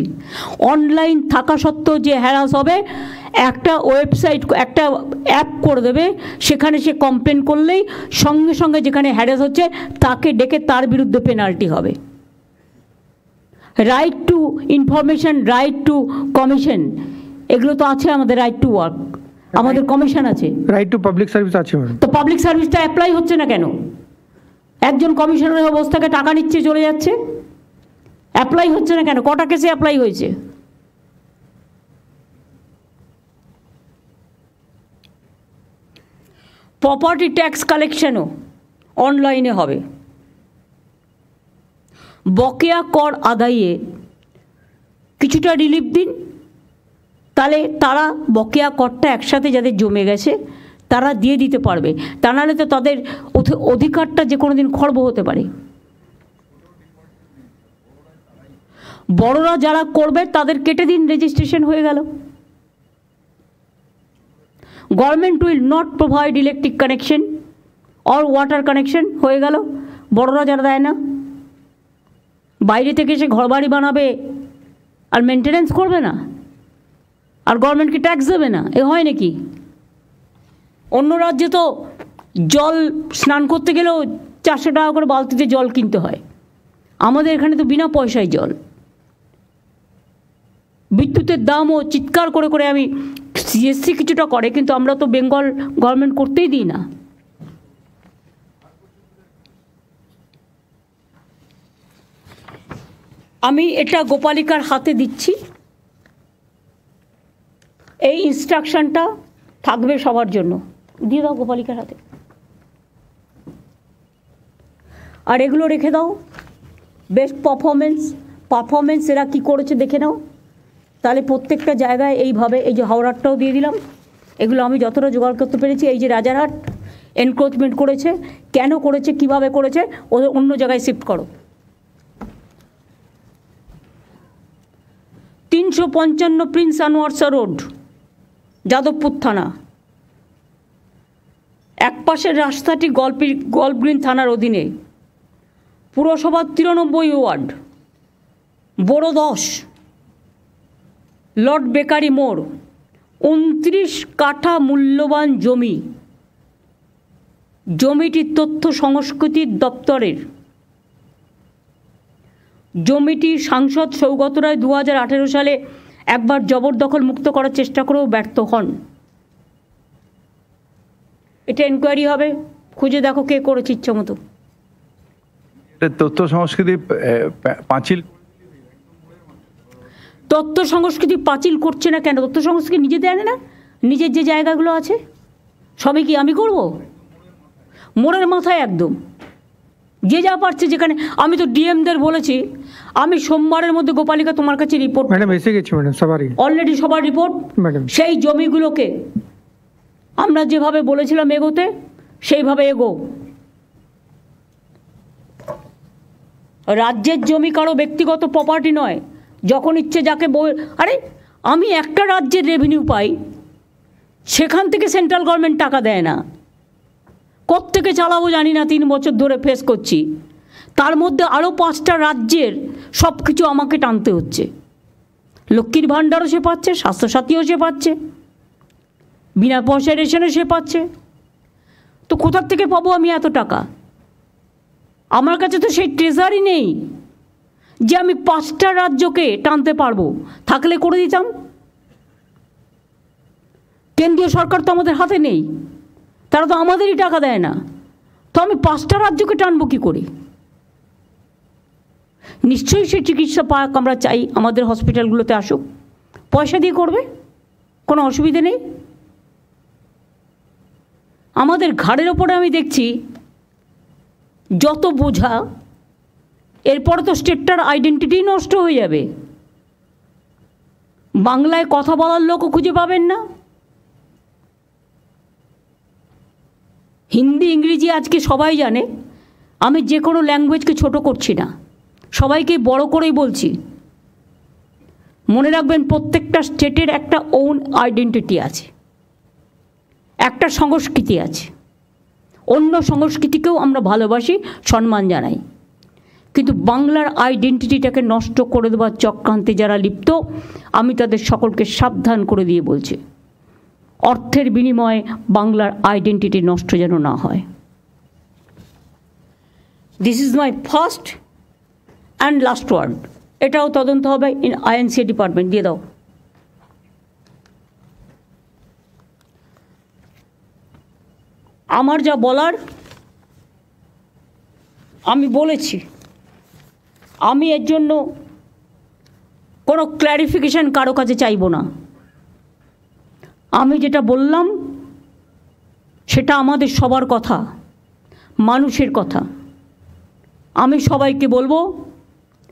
অনলাইন থাকা সত্ত্বেও যে হ্যারাস হবে, একটা ওয়েবসাইট, একটা অ্যাপ করে দেবে, সেখানে সে কমপ্লেন করলেই সঙ্গে সঙ্গে যেখানে হ্যারাস হচ্ছে তাকে ডেকে তার বিরুদ্ধে পেনাল্টি হবে। Right two information, right two commission, এগুলো তো আছে আমাদের। রাইট টু ওয়ার্ক, আমাদের কমিশন আছে। রাইট টু পাবলিক সার্ভিস আছে। তো পাবলিক সার্ভিসটা অ্যাপ্লাই হচ্ছে না কেন? একজন কমিশনারের অবস্থাকে টাকা নিচ্ছে, চলে যাচ্ছে, অ্যাপ্লাই হচ্ছে না কেন? কটা কেসে অ্যাপ্লাই হয়েছে? প্রপার্টি ট্যাক্স কালেকশনও অনলাইনে হবে। বকেয়া কর আদায়ে কিছুটা রিলিফ দিন, তাহলে তারা বকেয়া করটা একসাথে যাদের জমে গেছে তারা দিয়ে দিতে পারবে। তা নাহলে তো তাদের অধিকারটা যে কোনো দিন খর্ব হতে পারে। বড়রা যারা করবে তাদের কেটে দিন, রেজিস্ট্রেশন হয়ে গেল। Government will not provide electric connection or water connection, হয়ে গেল। বড়রা যারা দেয় না, বাইরে থেকে এসে ঘরবাড়ি বানাবে আর মেনটেনেন্স করবে না, আর গভর্নমেন্টকে ট্যাক্স দেবে না, এ হয় নাকি? অন্য রাজ্যে তো জল স্নান করতে গেলেও 400 টাকা করে বালতিতে জল কিনতে হয়, আমাদের এখানে তো বিনা পয়সায় জল। বিদ্যুতের দামও চিৎকার করে করে, আমি সিএসসি কিছুটা করে, কিন্তু আমরা তো বেঙ্গল গভর্নমেন্ট করতেই দিই না। আমি এটা গোপালিকার হাতে দিচ্ছি, এই ইনস্ট্রাকশনটা থাকবে সবার জন্য। দিয়ে দাও গোপালিকার হাতে। আর এগুলো রেখে দাও, বেস্ট পারফরমেন্স এরা কী করেছে দেখে নাও। তাহলে প্রত্যেকটা জায়গায় এইভাবে, এই যে হাওড়ারটাও দিয়ে দিলাম, এগুলো আমি যতটা জোগাড় করতে পেরেছি। এই যে রাজারহাট এনক্রোচমেন্ট করেছে, কেন করেছে, কিভাবে করেছে, ওদের অন্য জায়গায় শিফট করো। 355 প্রিন্স আনোয়ারশা রোড, যাদবপুর থানা। এক পাশের রাস্তাটি গল্ফ গ্রিন থানার অধীনে। পুরসভার 93 ওয়ার্ড, বড় 10, লর্ড বেকারি মোড়। 29 কাঠা মূল্যবান জমি। জমিটি তথ্য সংস্কৃতি দপ্তরের। জমিটি সাংসদ সৌগত রায় 2018 সালে একবার জবরদখল মুক্ত করার চেষ্টা করেও ব্যর্থ হন। এটা এনকোয়ারি হবে, খুঁজে দেখো কে করেছে ইচ্ছা মতো। তথ্য সংস্কৃতি পাঁচিল, তথ্য সংস্কৃতি পাঁচিল করছে না কেন? তথ্য সংস্কৃতি নিজে দেয় না, নিজের যে জায়গাগুলো আছে সবই কি আমি করব? মোড়ের মাথায় একদম যে যা পারছে যেখানে। আমি তো ডিএমদের বলেছি, আমি সোমবারের মধ্যে গোপালিকা তোমার কাছে রিপোর্ট, ম্যাডাম এসে গেছি ম্যাডাম সবারই, অলরেডি সবার রিপোর্ট। ম্যাডাম সেই জমিগুলোকে আমরা যেভাবে বলেছিলাম এগোতে, সেইভাবে এগো। রাজ্যের জমি কারো ব্যক্তিগত প্রপার্টি নয়, যখন ইচ্ছে যাকে আরে আমি একটা রাজ্যের রেভিনিউ পাই, সেখান থেকে সেন্ট্রাল গভর্নমেন্ট টাকা দেয় না। কোত্থেকে চালাবো জানি না, 3 বছর ধরে ফেস করছি। তার মধ্যে আরও 5টা রাজ্যের সব কিছু আমাকে টানতে হচ্ছে। লক্ষ্মীর ভাণ্ডারও সে পাচ্ছে, স্বাস্থ্যসাথীও সে পাচ্ছে, বিনা পয়সায় রেশনও সে পাচ্ছে। তো কোথার থেকে পাবো আমি এত টাকা? আমার কাছে তো সেই ট্রেজারই নেই যে আমি 5টা রাজ্যকে টানতে পারবো। থাকলে করে দিতাম। কেন্দ্রীয় সরকার তো আমাদের হাতে নেই, তারা তো আমাদেরই টাকা দেয় না। তো আমি 5টা রাজ্যকে টানবো কী করে? নিশ্চয়ই সে চিকিৎসা পাক আমরা চাই, আমাদের হসপিটালগুলোতে আসুক, পয়সা দিয়ে করবে, কোনো অসুবিধে নেই। আমাদের ঘাড়ের ওপরে আমি দেখছি যত বোঝা, এরপরে তো স্টেটটার আইডেন্টিটি নষ্ট হয়ে যাবে। বাংলায় কথা বলার লোকও খুঁজে পাবেন না। হিন্দি ইংরেজি আজকে সবাই জানে। আমি যে কোনো ল্যাঙ্গুয়েজকে ছোট করছি না, সবাইকে বড় করেই বলছি। মনে রাখবেন, প্রত্যেকটা স্টেটের একটা ওন আইডেন্টিটি আছে, একটা সংস্কৃতি আছে। অন্য সংস্কৃতিকেও আমরা ভালোবাসি, সম্মান জানাই। কিন্তু বাংলার আইডেন্টিটিটাকে নষ্ট করে দেওয়ার চক্রান্তে যারা লিপ্ত, আমি তাদের সকলকে সাবধান করে দিয়ে বলছি, অর্থের বিনিময়ে বাংলার আইডেন্টিটি নষ্ট যেন না হয়। This is my first and last word. এটাও তদন্ত হবে ইন আইএনসি ডিপার্টমেন্ট। দিয়ে দাও। আমার যা বলার আমি বলেছি। আমি এর জন্য কোনো ক্ল্যারিফিকেশান কারো কাছে চাইব না। আমি যেটা বললাম সেটা আমাদের সবার কথা, মানুষের কথা। আমি সবাইকে বলবো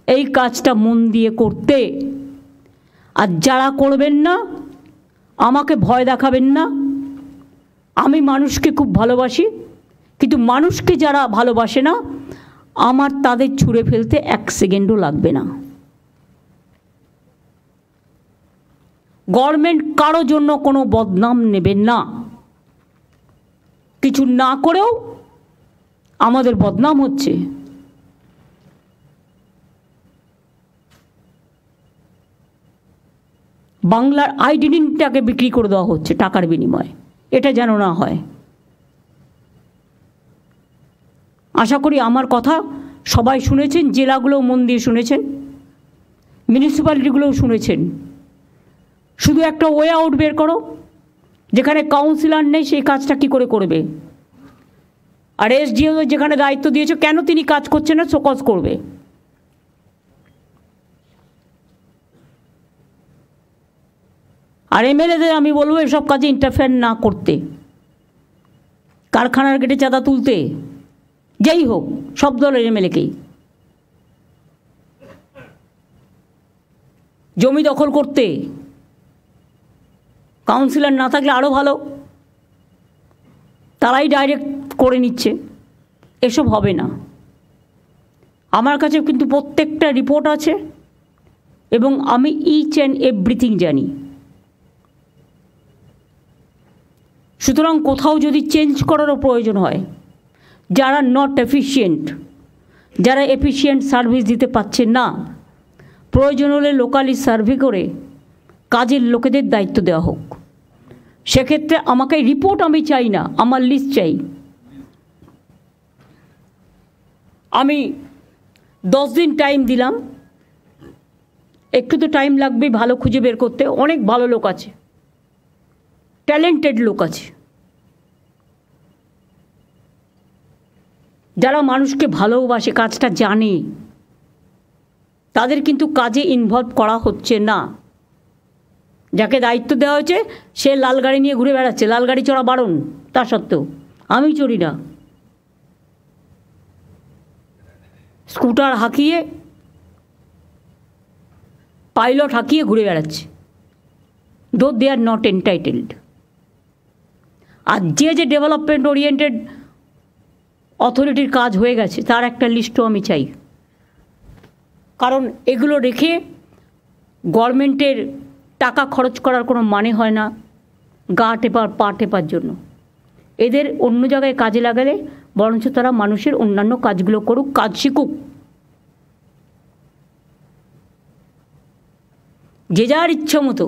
এই কাজটা মন দিয়ে করতে। আর যারা করবেন না, আমাকে ভয় দেখাবেন না। আমি মানুষকে খুব ভালোবাসি, কিন্তু মানুষকে যারা ভালোবাসে না, আমার তাদের ছুঁড়ে ফেলতে 1 সেকেন্ডও লাগবে না। গভর্নমেন্ট কারো জন্য কোনো বদনাম নেবেন না। কিছু না করেও আমাদের বদনাম হচ্ছে। বাংলার আইডেন্টিটিটাকে বিক্রি করে দেওয়া হচ্ছে টাকার বিনিময়ে। এটা যেন না হয়। আশা করি আমার কথা সবাই শুনেছেন, জেলাগুলোও মন দিয়ে শুনেছেন, মিউনিসিপ্যালিটিগুলোও শুনেছেন। শুধু একটা ওয়ে আউট বের করো, যেখানে কাউন্সিলর নেই সেই কাজটা কী করে করবে। আর এসডিও যেখানে দায়িত্ব দিয়েছে, কেন তিনি কাজ করছেন না, শোকজ করবে। আর এমএলএদের আমি বলবো এসব কাজে ইন্টারফেয়ার না করতে। কারখানার গেটে চাঁদা তুলতে, যেই হোক সব দলের এমএলএকেই, জমি দখল করতে, কাউন্সিলর না থাকলে আরও ভালো, তারাই ডাইরেক্ট করে নিচ্ছে। এসব হবে না। আমার কাছে কিন্তু প্রত্যেকটা রিপোর্ট আছে এবং আমি ইচ অ্যান্ড এভরিথিং জানি। সুতরাং কোথাও যদি চেঞ্জ করারও প্রয়োজন হয়, যারা নট এফিশিয়েন্ট, যারা এফিশিয়েন্ট সার্ভিস দিতে পারছে না, প্রয়োজন হলে লোকালি সার্ভে করে কাজের লোকেদের দায়িত্ব দেওয়া হোক। সেক্ষেত্রে আমাকে রিপোর্ট আমি চাই না, আমার লিস্ট চাই। আমি 10 দিন টাইম দিলাম, একটু তো টাইম লাগবেই ভালো খুঁজে বের করতে। অনেক ভালো লোক আছে, ট্যালেন্টেড লোক আছে, যারা মানুষকে ভালোবাসে, কাজটা জানে, তাদের কিন্তু কাজে ইনভলভ করা হচ্ছে না। যাকে দায়িত্ব দেওয়া হয়েছে সে লাল গাড়ি নিয়ে ঘুরে বেড়াচ্ছে, লাল গাড়ি চড়া বারণ, তা সত্ত্বেও আমি চড়ি না। স্কুটার হাঁকিয়ে, পাইলট হাঁকিয়ে ঘুরে বেড়াচ্ছে, দো দে আর নট এন্টাইটেলড। আর যে ডেভেলপমেন্ট ওরিয়েন্টেড অথরিটির কাজ হয়ে গেছে তার একটা লিস্টও আমি চাই। কারণ এগুলো রেখে গভর্নমেন্টের টাকা খরচ করার কোনো মানে হয় না গা টেপার পা টেপার জন্য। এদের অন্য জায়গায় কাজে লাগালে বরঞ্চ তারা মানুষের অন্যান্য কাজগুলো করুক, কাজ শিখুক। যে যার ইচ্ছা মতো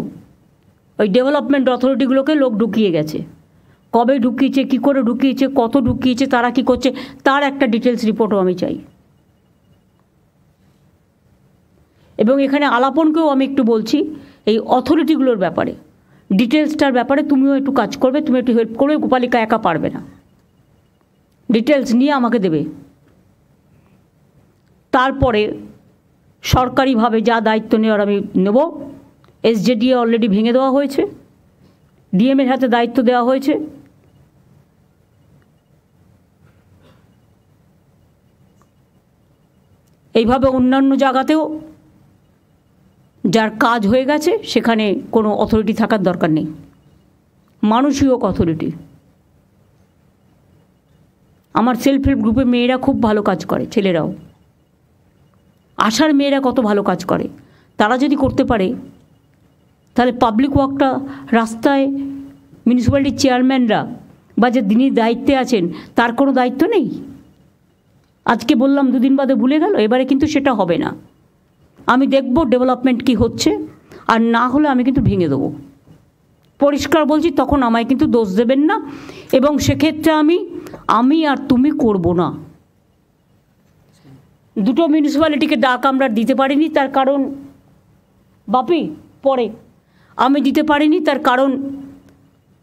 ওই ডেভেলপমেন্ট অথরিটিগুলোকে লোক ঢুকিয়ে গেছে। কবে ঢুকিয়েছে, কী করে ঢুকিয়েছে, কত ঢুকিয়েছে, তারা কী করছে, তার একটা ডিটেলস রিপোর্টও আমি চাই। এবং এখানে আলাপনকেও আমি একটু বলছি এই অথরিটিগুলোর ব্যাপারে, ডিটেলসটার ব্যাপারে তুমিও একটু কাজ করবে, তুমি একটু হেল্প করবে। গোপালিকা একা পারবে না, ডিটেলস নিয়ে আমাকে দেবে। তারপরে সরকারিভাবে যা দায়িত্ব নেওয়ার আমি নেব। এসজেডিএ অলরেডি ভেঙে দেওয়া হয়েছে, ডিএমের হাতে দায়িত্ব দেওয়া হয়েছে। এইভাবে অন্যান্য জায়গাতেও যার কাজ হয়ে গেছে সেখানে কোনো অথরিটি থাকার দরকার নেই, মানুষই হোক অথরিটি। আমার সেলফ হেল্প গ্রুপে মেয়েরা খুব ভালো কাজ করে, ছেলেরাও। আশার মেয়েরা কত ভালো কাজ করে, তারা যদি করতে পারে তাহলে পাবলিক ওয়ার্কটা রাস্তায় মিউনিসিপ্যালিটির চেয়ারম্যানরা বা যে যিনি দায়িত্বে আছেন তার কোনো দায়িত্ব নেই। আজকে বললাম, দুদিন বাদে ভুলে গেল, এবারে কিন্তু সেটা হবে না। আমি দেখব ডেভেলপমেন্ট কি হচ্ছে, আর না হলে আমি কিন্তু ভেঙে দেবো। পরিষ্কার বলছি, তখন আমায় কিন্তু দোষ দেবেন না। এবং সেক্ষেত্রে আমি আর তুমি করব না। দুটো মিউনিসিপ্যালিটিকে ডাক আমরা দিতে পারিনি, তার কারণ বাপি পরে আমি দিতে পারিনি, তার কারণ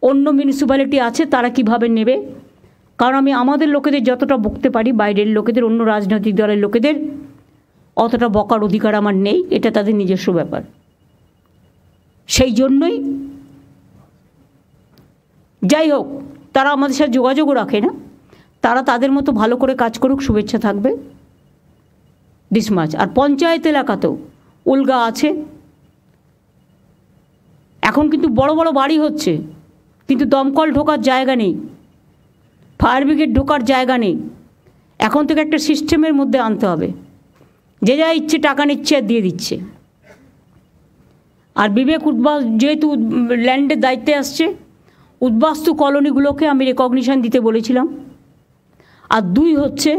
অন্য মিউনিসিপ্যালিটি আছে, তারা কিভাবে নেবে। কারণ আমি আমাদের লোকেদের যতটা বকতে পারি, বাইরের লোকেদের, অন্য রাজনৈতিক দলের লোকেদের অতটা বকার অধিকার আমার নেই, এটা তাদের নিজস্ব ব্যাপার। সেই জন্যই যাই হোক, তারা আমাদের সাথে যোগাযোগও রাখে না, তারা তাদের মতো ভালো করে কাজ করুক, শুভেচ্ছা থাকবে দিস মাছ। আর পঞ্চায়েত এলাকাতেও উলগা আছে। এখন কিন্তু বড় বড় বাড়ি হচ্ছে, কিন্তু দমকল ঢোকার জায়গা নেই, ফায়ার ব্রিগেড ঢোকার জায়গা নেই। এখন থেকে একটা সিস্টেমের মধ্যে আনতে হবে। যে যা ইচ্ছে টাকা নিচ্ছে আর দিয়ে দিচ্ছে। আর বিবেক যেহেতু ল্যান্ডের দায়িত্বে আসছে, উদ্বাস্তু কলোনিগুলোকে আমি রেকগনিশন দিতে বলেছিলাম। আর 2 হচ্ছে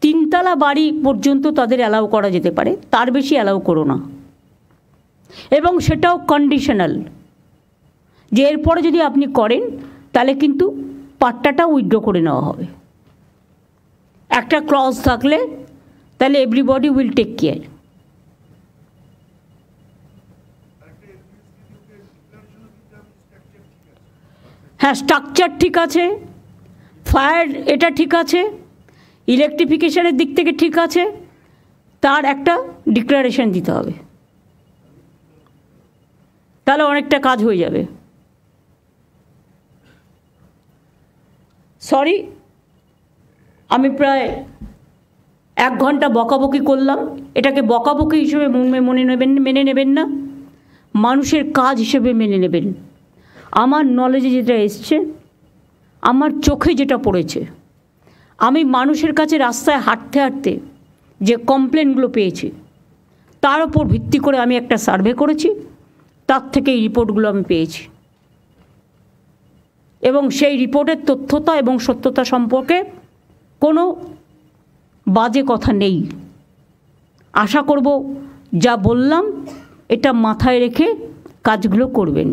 3 তলা বাড়ি পর্যন্ত তাদের অ্যালাউ করা যেতে পারে, তার বেশি অ্যালাউ করো না। এবং সেটাও কন্ডিশনাল, যে এরপরে যদি আপনি করেন তাহলে কিন্তু পাট্টাটা উইথড্র করে নেওয়া হবে। একটা ক্লজ থাকলে তাহলে এভরিবডি উইল টেক কেয়ার। হ্যাঁ, স্ট্রাকচার ঠিক আছে, ফায়ার এটা ঠিক আছে, ইলেকট্রিফিকেশনের দিক থেকে ঠিক আছে, তার একটা ডিক্লারেশন দিতে হবে, তাহলে অনেকটা কাজ হয়ে যাবে। সরি, আমি প্রায় 1 ঘন্টা বকাবকি করলাম। এটাকে বকাবকি হিসেবে মেনে নেবেন না, মানুষের কাজ হিসেবে মেনে নেবেন। আমার নলেজে যেটা এসছে, আমার চোখে যেটা পড়েছে, আমি মানুষের কাছে রাস্তায় হাঁটতে হাঁটতে যে কমপ্লেনগুলো পেয়েছি তার উপর ভিত্তি করে আমি একটা সার্ভে করেছি, তার থেকে এই রিপোর্টগুলো আমি পেয়েছি এবং সেই রিপোর্টের তথ্যতা এবং সত্যতা সম্পর্কে কোনো বাজে কথা নেই। আশা করব যা বললাম এটা মাথায় রেখে কাজগুলো করবেন।